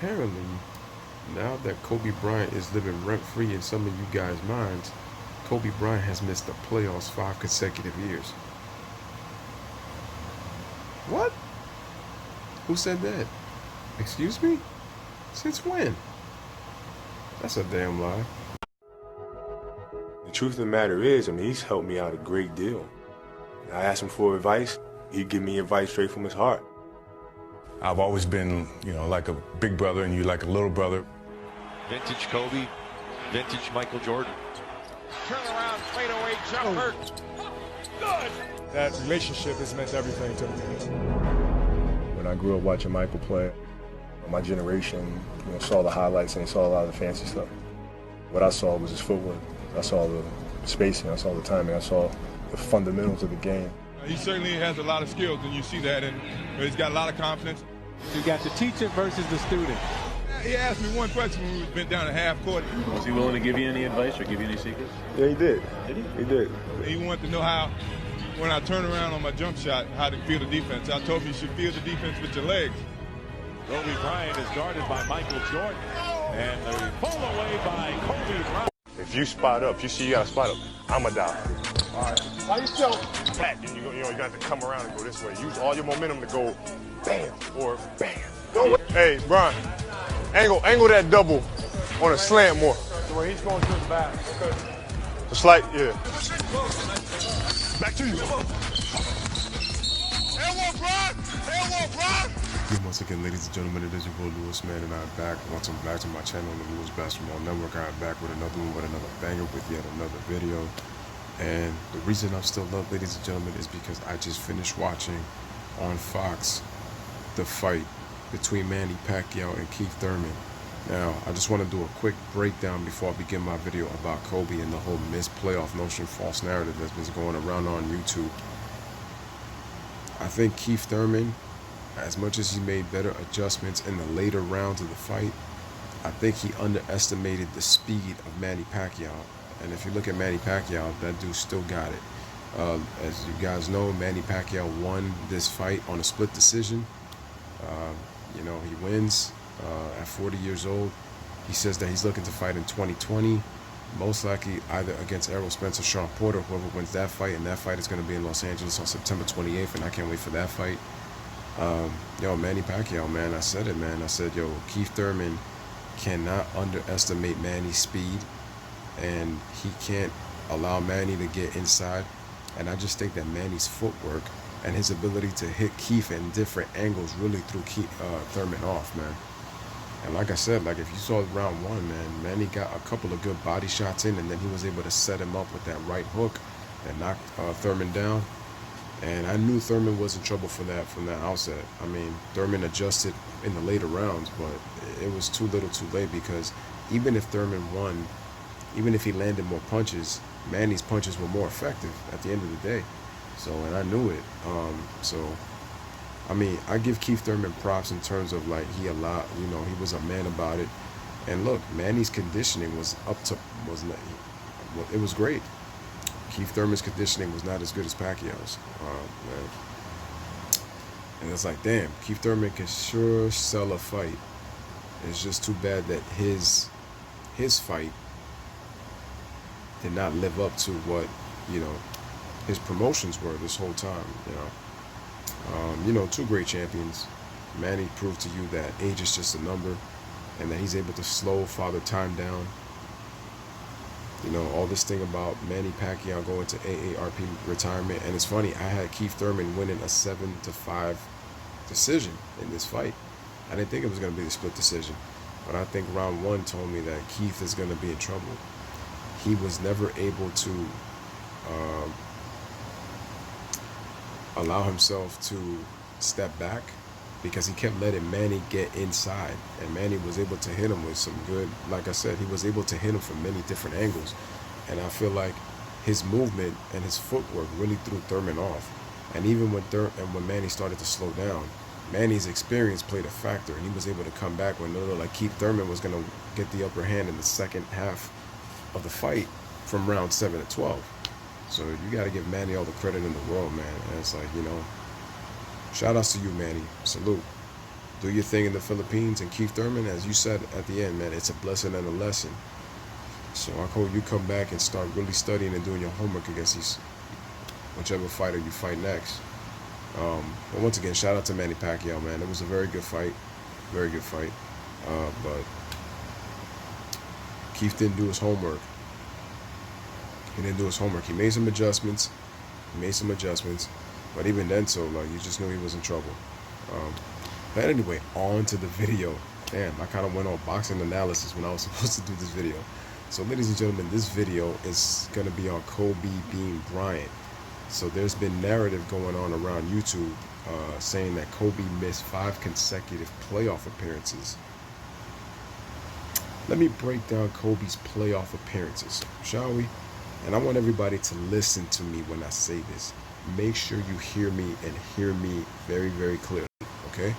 apparently, now that Kobe Bryant is living rent-free in some of you guys' minds, Kobe Bryant has missed the playoffs 5 consecutive years. What? Who said that? Excuse me? Since when? That's a damn lie. The truth of the matter is, he's helped me out a great deal. I asked him for advice, he'd give me advice straight from his heart. I've always been, like a big brother and you like a little brother. Vintage Kobe, vintage Michael Jordan. Turn around, fadeaway jumper. Good. That relationship has meant everything to me. When I grew up watching Michael play, my generation saw the highlights and they saw a lot of the fancy stuff. What I saw was his footwork. I saw the spacing, I saw the timing, I saw the fundamentals of the game. He certainly has a lot of skills, and you see that, and he's got a lot of confidence. You got the teacher versus the student. He asked me one question when we went down at half court. Was he willing to give you any advice or give you any secrets? Yeah, he did. Did he? He did. He wanted to know how, when I turn around on my jump shot, how to feel the defense. I told him you should feel the defense with your legs. Kobe Bryant is guarded by Michael Jordan, and the pull away by Kobe Bryant. If you spot up, you see you got to spot up, I'm a dive. All right. How you feel? Pat, then you got to come around and go this way. Use all your momentum to go bam or bam. Hey, Brian, angle that double on a slant more. So where he's going to the back. Okay. A slight, yeah. Back to you. Elbow, Brian! Elbow, Brian! Once again, ladies and gentlemen, it is your boy Lewis, man, and I'm back. Welcome back to my channel on the Lewis Basketball Network. I'm back with another one, with another banger, with yet another video. And the reason I'm still up, ladies and gentlemen, is because I just finished watching on Fox the fight between Manny Pacquiao and Keith Thurman. Now, I just want to do a quick breakdown before I begin my video about Kobe and the whole missed playoff notion, false narrative that's been going around on YouTube. I think Keith Thurman, as much as he made better adjustments in the later rounds of the fight, I think he underestimated the speed of Manny Pacquiao. And if you look at Manny Pacquiao, that dude still got it. As you guys know, Manny Pacquiao won this fight on a split decision. He wins at 40 years old. He says that he's looking to fight in 2020, most likely either against Errol Spence or Sean Porter, whoever wins that fight. And that fight is going to be in Los Angeles on September 28th, and I can't wait for that fight. Manny Pacquiao, man, I said it, man. I said, Keith Thurman cannot underestimate Manny's speed, and he can't allow Manny to get inside. And I just think that Manny's footwork and his ability to hit Keith in different angles really threw Thurman off, man. And like I said, if you saw round one, man, Manny got a couple of good body shots in, and then he was able to set him up with that right hook that knocked Thurman down. And I knew Thurman was in trouble for that from the outset. Thurman adjusted in the later rounds, but it was too little too late, because even if Thurman won, even if he landed more punches, Manny's punches were more effective at the end of the day. And I knew it. I give Keith Thurman props in terms of he allowed, he was a man about it. And look, Manny's conditioning was it was great. Keith Thurman's conditioning was not as good as Pacquiao's, man. And it's damn, Keith Thurman can sure sell a fight. It's just too bad that his fight did not live up to what, his promotions were this whole time, two great champions. Manny proved to you that age is just a number, and that he's able to slow Father Time down. All this thing about Manny Pacquiao going to AARP retirement. And it's funny, I had Keith Thurman winning a 7-5 decision in this fight. I didn't think it was going to be a split decision, but I think round one told me that Keith is going to be in trouble. He was never able to allow himself to step back, because he kept letting Manny get inside, and Manny was able to hit him with some good, like I said, he was able to hit him from many different angles. And I feel like his movement and his footwork really threw Thurman off. And even when Manny started to slow down, Manny's experience played a factor, and he was able to come back when it looked like Keith Thurman was going to get the upper hand in the second half of the fight from round 7 to 12. So you got to give Manny all the credit in the world, man. And it's shout outs to you, Manny. Salute. Do your thing in the Philippines. And Keith Thurman, as you said at the end, man, it's a blessing and a lesson. So I hope you come back and start really studying and doing your homework against these, whichever fighter you fight next. But once again, shout out to Manny Pacquiao, man. It was a very good fight. Very good fight. But Keith didn't do his homework. He didn't do his homework. He made some adjustments. But even then, so like, you just knew he was in trouble. But anyway, on to the video. Damn, I kind of went on boxing analysis when I was supposed to do this video. So ladies and gentlemen, this video is going to be on Kobe Bean Bryant. So there's been narrative going on around YouTube saying that Kobe missed 5 consecutive playoff appearances. Let me break down Kobe's playoff appearances, shall we? And I want everybody to listen to me when I say this. Make sure you hear me and hear me very, very clearly, okay?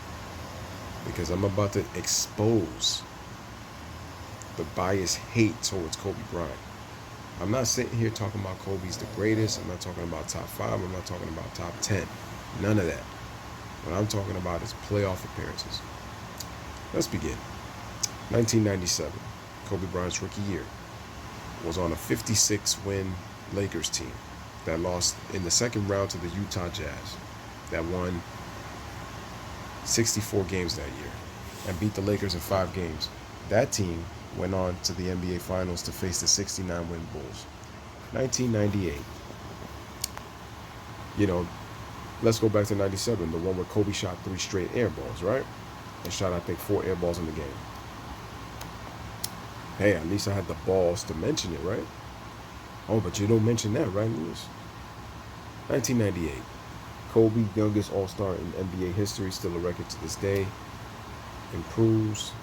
Because I'm about to expose the biased hate towards Kobe Bryant. I'm not sitting here talking about Kobe's the greatest. I'm not talking about top 5. I'm not talking about top 10. None of that. What I'm talking about is playoff appearances. Let's begin. 1997, Kobe Bryant's rookie year, was on a 56-win Lakers team that lost in the second round to the Utah Jazz, that won 64 games that year and beat the Lakers in 5 games. That team went on to the NBA Finals to face the 69-win Bulls. 1998. You know, let's go back to 97, the one where Kobe shot 3 straight air balls, right? And shot, I think, 4 air balls in the game. Hey, at least I had the balls to mention it, right? Oh, but you don't mention that, right, Lewis? 1998. Kobe, youngest All-Star in NBA history, still a record to this day. Improves.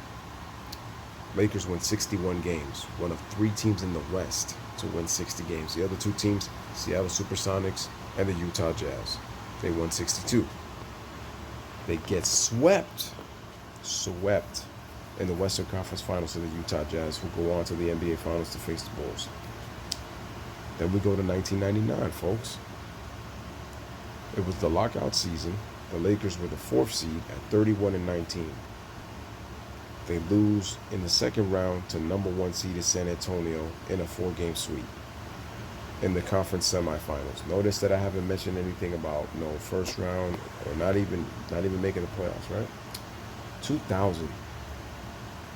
Lakers win 61 games, one of 3 teams in the West to win 60 games. The other 2 teams, Seattle Supersonics and the Utah Jazz, they won 62. They get swept in the Western Conference Finals to the Utah Jazz, who go on to the NBA Finals to face the Bulls. Then we go to 1999, folks. It was the lockout season. The Lakers were the 4th seed at 31-19. They lose in the second round to number 1 seeded San Antonio in a 4-game sweep in the conference semifinals. Notice that I haven't mentioned anything about no first round or not even making the playoffs, right? 2000,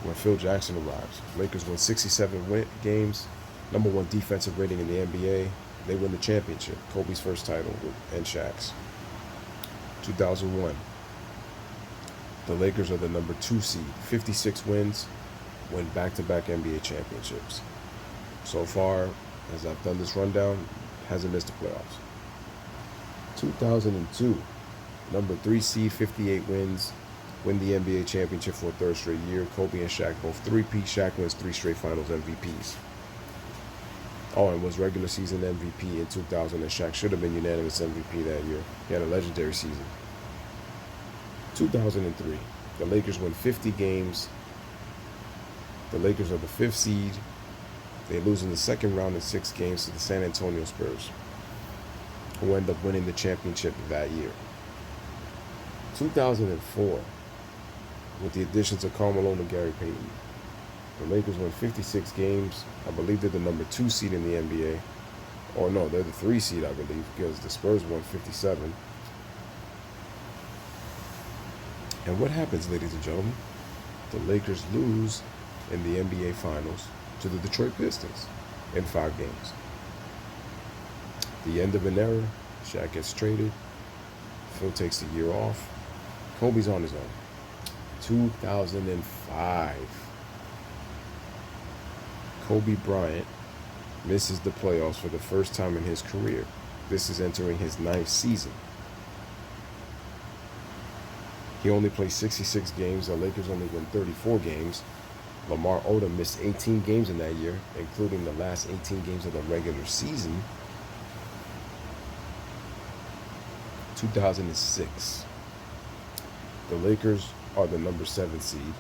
when Phil Jackson arrives, Lakers win 67 games, number 1 defensive rating in the NBA. They win the championship, Kobe's first title and Shaq's. 2001. The Lakers are the number 2 seed, 56 wins, win back-to-back NBA championships. So far, as I've done this rundown, hasn't missed the playoffs. 2002, number 3 seed, 58 wins, win the NBA championship for a 3rd straight year. Kobe and Shaq both 3-peat. Shaq wins 3 straight finals MVPs. Oh, and was regular season MVP in 2000, and Shaq should have been unanimous MVP that year. He had a legendary season. 2003, the Lakers win 50 games. The Lakers are the 5th seed. They lose in the second round in 6 games to the San Antonio Spurs, who end up winning the championship that year. 2004, with the additions of Karl Malone and Gary Payton, the Lakers win 56 games. I believe they're the number 2 seed in the NBA. Or no, they're the 3 seed, I believe, because the Spurs won 57. And what happens, ladies and gentlemen? The Lakers lose in the NBA Finals to the Detroit Pistons in 5 games. The end of an era. Shaq gets traded. Phil takes the year off. Kobe's on his own. 2005. Kobe Bryant misses the playoffs for the first time in his career. This is entering his 9th season. He only played 66 games. The Lakers only won 34 games. Lamar Odom missed 18 games in that year, including the last 18 games of the regular season. 2006. The Lakers are the number 7 seed.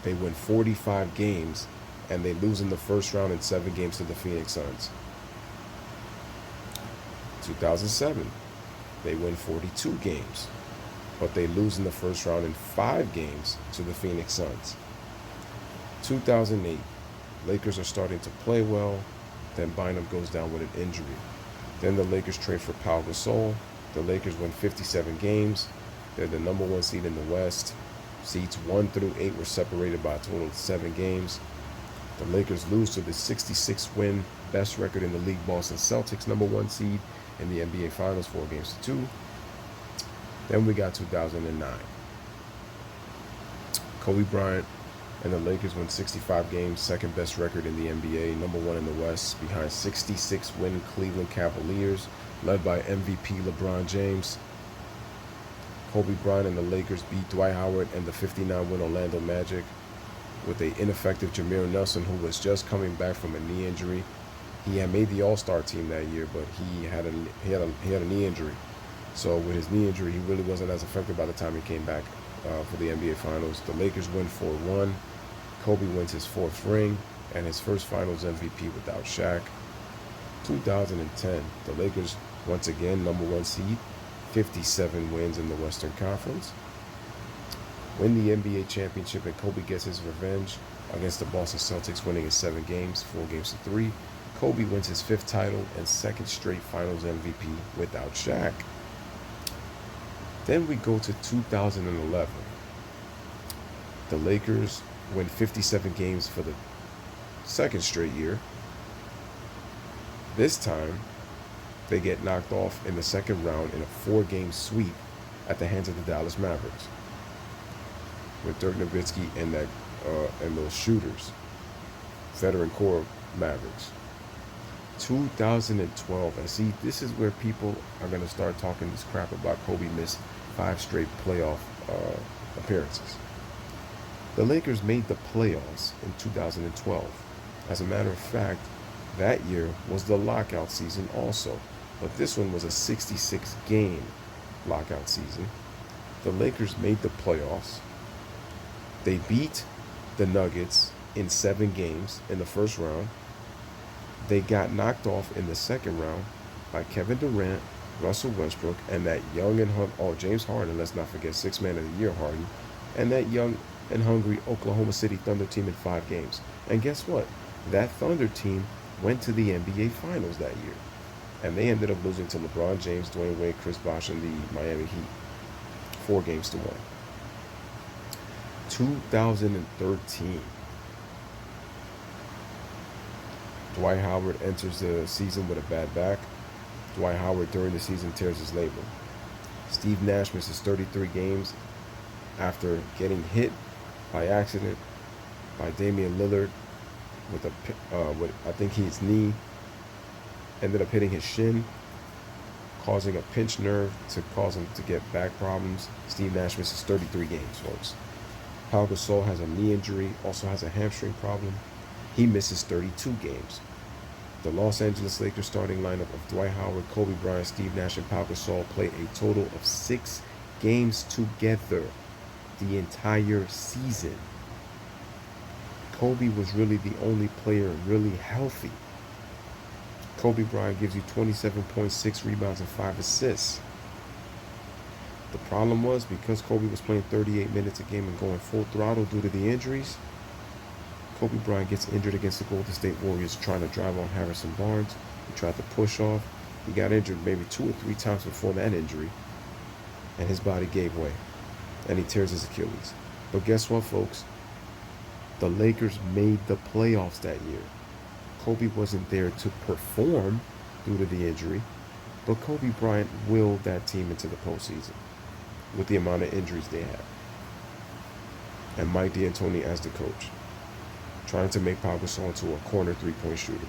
They win 45 games, and they lose in the first round in 7 games to the Phoenix Suns. 2007. They win 42 games. but they lose in the first round in 5 games to the Phoenix Suns. 2008, Lakers are starting to play well, then Bynum goes down with an injury. Then the Lakers trade for Pau Gasol. The Lakers win 57 games. They're the number 1 seed in the West. Seeds 1 through 8 were separated by a total of 7 games. The Lakers lose to the 66-win, best record in the league Boston Celtics, number 1 seed in the NBA Finals, 4-2. Then we got 2009. Kobe Bryant and the Lakers win 65 games, second best record in the NBA, number 1 in the West, behind 66-win Cleveland Cavaliers, led by MVP LeBron James. Kobe Bryant and the Lakers beat Dwight Howard and the 59-win Orlando Magic with an ineffective Jameer Nelson, who was just coming back from a knee injury. He had made the All-Star team that year, but he had a knee injury. So with his knee injury, he really wasn't as effective by the time he came back for the NBA Finals. The Lakers win 4-1. Kobe wins his 4th ring and his first Finals MVP without Shaq. 2010, the Lakers once again number 1 seed, 57 wins in the Western Conference. Win the NBA championship, and Kobe gets his revenge against the Boston Celtics, winning in 7 games, 4-3. Kobe wins his 5th title and 2nd straight Finals MVP without Shaq. Then we go to 2011. The Lakers win 57 games for the 2nd straight year. This time, they get knocked off in the 2nd round in a 4-game sweep at the hands of the Dallas Mavericks, with Dirk Nowitzki and those shooters, veteran core Mavericks. 2012, and see, this is where people are going to start talking this crap about Kobe missed 5 straight playoff appearances. The Lakers made the playoffs in 2012. As a matter of fact, that year was the lockout season also, but this one was a 66-game lockout season. The Lakers made the playoffs. They beat the Nuggets in 7 games in the first round. They got knocked off in the 2nd round by Kevin Durant, Russell Westbrook, and that young and James Harden, let's not forget, 6th Man of the Year Harden, and that young and hungry Oklahoma City Thunder team in 5 games. And guess what? That Thunder team went to the NBA Finals that year, and they ended up losing to LeBron James, Dwayne Wade, Chris Bosh, and the Miami Heat, 4-1. 2013. Dwight Howard enters the season with a bad back. Dwight Howard during the season tears his labrum. Steve Nash misses 33 games after getting hit by accident by Damian Lillard with I think his knee ended up hitting his shin, causing a pinched nerve to cause him to get back problems. Steve Nash misses 33 games, folks. Pau Gasol has a knee injury, also has a hamstring problem. He misses 32 games. The Los Angeles Lakers starting lineup of Dwight Howard, Kobe Bryant, Steve Nash, and Pau Gasol played a total of 6 games together the entire season. Kobe was really the only player really healthy. Kobe Bryant gives you 27.6 rebounds and 5 assists. The problem was, because Kobe was playing 38 minutes a game and going full throttle due to the injuries, Kobe Bryant gets injured against the Golden State Warriors trying to drive on Harrison Barnes. He tried to push off. He got injured maybe 2 or 3 times before that injury, and his body gave way, and he tears his Achilles. But guess what, folks? The Lakers made the playoffs that year. Kobe wasn't there to perform due to the injury, but Kobe Bryant willed that team into the postseason with the amount of injuries they had. And Mike D'Antoni as the coach, trying to make Pau Gasol into a corner 3-point shooter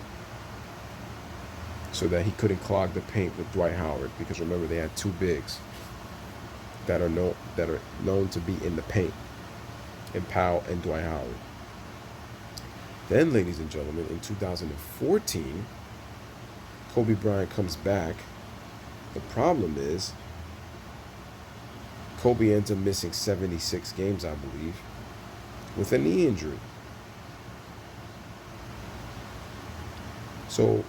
so that he couldn't clog the paint with Dwight Howard, because remember, they had 2 bigs that are known to be in the paint, in Pau and Dwight Howard. Then, ladies and gentlemen, in 2014, Kobe Bryant comes back. The problem is, Kobe ends up missing 76 games, I believe, with a knee injury. So,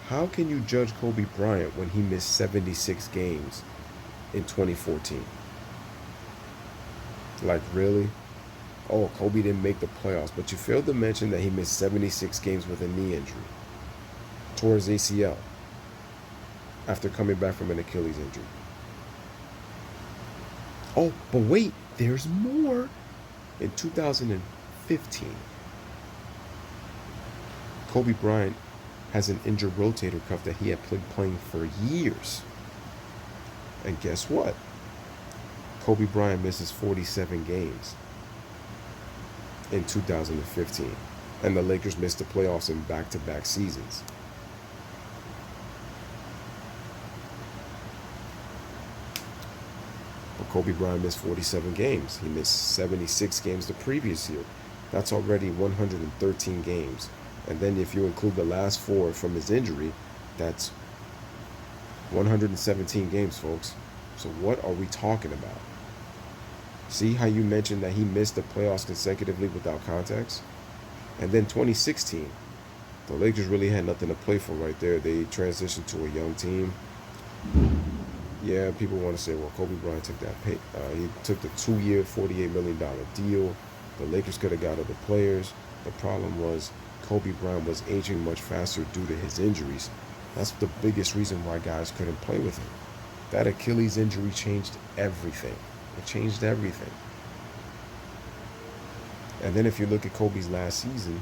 how can you judge Kobe Bryant when he missed 76 games in 2014? Like, really? Oh, Kobe didn't make the playoffs, but you failed to mention that he missed 76 games with a knee injury, tore his ACL after coming back from an Achilles injury. Oh, but wait, there's more. In 2015, Kobe Bryant has an injured rotator cuff that he had been playing for years. And guess what? Kobe Bryant misses 47 games in 2015. And the Lakers missed the playoffs in back-to-back seasons. But Kobe Bryant missed 47 games. He missed 76 games the previous year. That's already 113 games. And then if you include the last 4 from his injury, that's 117 games, folks. So what are we talking about? See how you mentioned that he missed the playoffs consecutively without context? And then 2016, the Lakers really had nothing to play for right there. They transitioned to a young team. Yeah, people want to say, well, Kobe Bryant took that pay. He took the 2-year, $48 million deal. The Lakers could have got other players. The problem was Kobe Bryant was aging much faster due to his injuries. That's the biggest reason why guys couldn't play with him. That Achilles injury changed everything. It changed everything. And then if you look at Kobe's last season,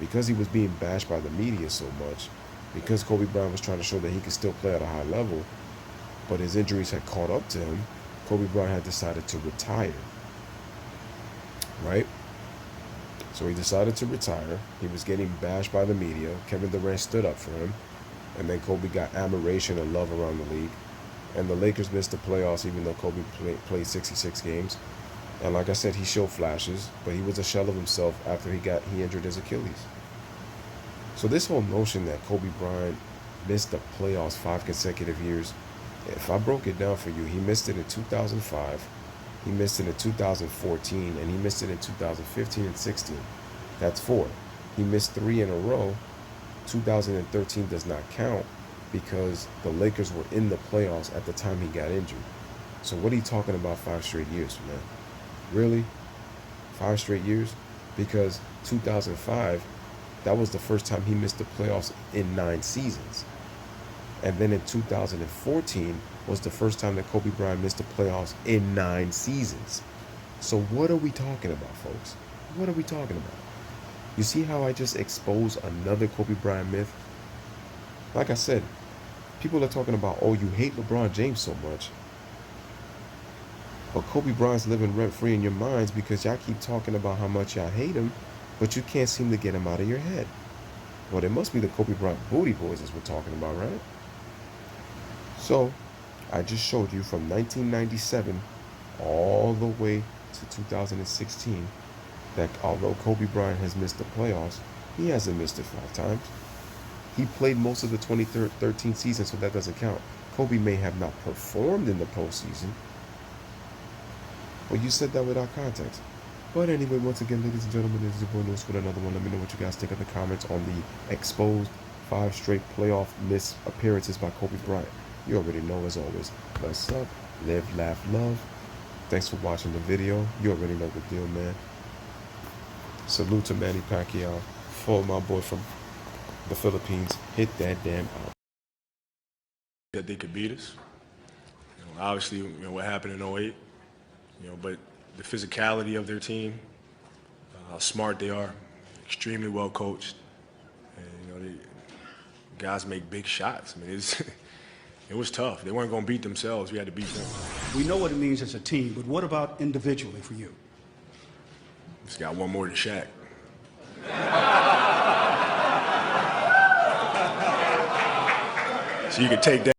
because he was being bashed by the media so much, because Kobe Bryant was trying to show that he could still play at a high level, but his injuries had caught up to him, Kobe Bryant had decided to retire. Right? So he decided to retire. He was getting bashed by the media. Kevin Durant stood up for him. And then Kobe got admiration and love around the league. And the Lakers missed the playoffs even though Kobe played 66 games. And like I said, he showed flashes, but he was a shell of himself after he injured his Achilles. So this whole notion that Kobe Bryant missed the playoffs 5 consecutive years, if I broke it down for you, he missed it in 2005, he missed it in 2014, and he missed it in 2015 and 16. That's 4. He missed 3 in a row. 2013 does not count because the Lakers were in the playoffs at the time he got injured. So what are you talking about 5 straight years, man? Really? 5 straight years? Because 2005, that was the first time he missed the playoffs in 9 seasons. And then in 2014 was the first time that Kobe Bryant missed the playoffs in 9 seasons. So what are we talking about, folks? What are we talking about? You see how I just exposed another Kobe Bryant myth? Like I said, people are talking about, oh, you hate LeBron James so much. But Kobe Bryant's living rent-free in your minds because y'all keep talking about how much y'all hate him, but you can't seem to get him out of your head. Well, it must be the Kobe Bryant booty boys as we're talking about, right? So, I just showed you from 1997 all the way to 2016 that although Kobe Bryant has missed the playoffs, he hasn't missed it 5 times. He played most of the 2013 season, so that doesn't count. Kobe may have not performed in the postseason, but you said that without context. But anyway, once again, ladies and gentlemen, this is your boy Lewis with another one. Let me know what you guys think in the comments on the exposed 5 straight playoff missed appearances by Kobe Bryant. You already know, as always, bless up, live, laugh, love. Thanks for watching the video. You already know the deal, man. Salute to Manny Pacquiao. Follow my boy from the Philippines. Hit that damn out. That they could beat us. Obviously, what happened in 08. But the physicality of their team, how smart they are, extremely well coached, and the guys make big shots. I mean, it was tough. They weren't going to beat themselves. We had to beat them. We know what it means as a team, but what about individually for you? Just got one more than Shaq. So you can take that.